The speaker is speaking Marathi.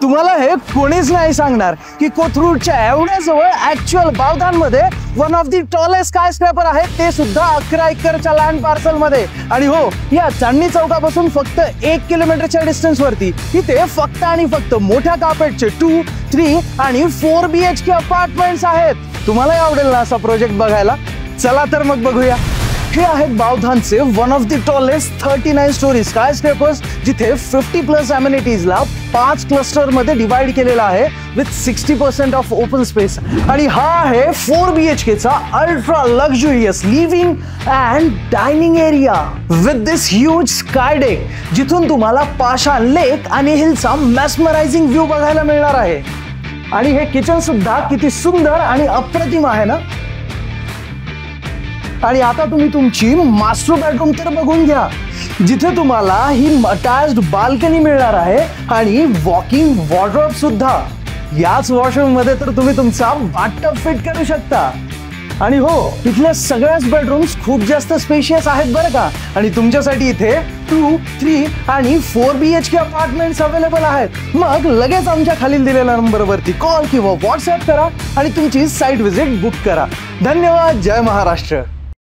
तुम्हाला हे कोणीच नाही सांगणार की कोथरूडच्या एवढ्या जवळ ऍक्च्युअल बावधानमध्ये one of the tallest skyscraper आहे, ते सुद्धा 11 एकरच्या लँड पार्सल मध्ये. आणि हो, या चांदणी चौकापासून फक्त 1 किलोमीटरच्या डिस्टन्स वरती इथे फक्त आणि फक्त मोठ्या कार्पेटचे 2, 3 आणि 4 BHK अपार्टमेंट्स आहेत. तुम्हालाही आवडेल ना असा प्रोजेक्ट बघायला? चला तर मग बघूया. हे आहेत बावधानचे one of the tallest 39 storey skyscrapers, जिथे 50+ अमेनिटीजला 5 क्लस्टर मध्ये डिवाइड केलेला आहे विथ 60% ऑफ ओपन स्पेस. आणि हा आहे 4 BHKचा ultra luxurious living and dining area with this huge sky deck, जिथून तुम्हाला पाषाण लेक आणि हिलचा मॅस्मरायझिंग व्ह्यू बघायला मिळणार आहे. आणि हे किचन सुद्धा किती सुंदर आणि अप्रतिम आहे ना. आणि आता तुम्ही तुमची मास्टर बेडरूम तर बघून घ्या, जिथे तुम्हाला ही अटॅच्ड बाल्कनी मिळणार आहे आणि वॉकिंग वॉर्डरोब सुद्धा. याच वॉशरूम मध्ये तर तुम्ही तुमचा बाथटब फिट करू शकता. आणि हो, इथल्या सगळ्याच बेडरूम्स खूप जास्त स्पेशियस आहेत बरं का. आणि तुमच्यासाठी इथे 2, 3 आणि 4 BHK अपार्टमेंट्स अवेलेबल आहेत. मग लगेच आमच्या खालील दिलेल्या नंबरवरती कॉल किंवा व्हॉट्सअप करा आणि तुमची साईट व्हिजिट बुक करा. धन्यवाद. जय महाराष्ट्र.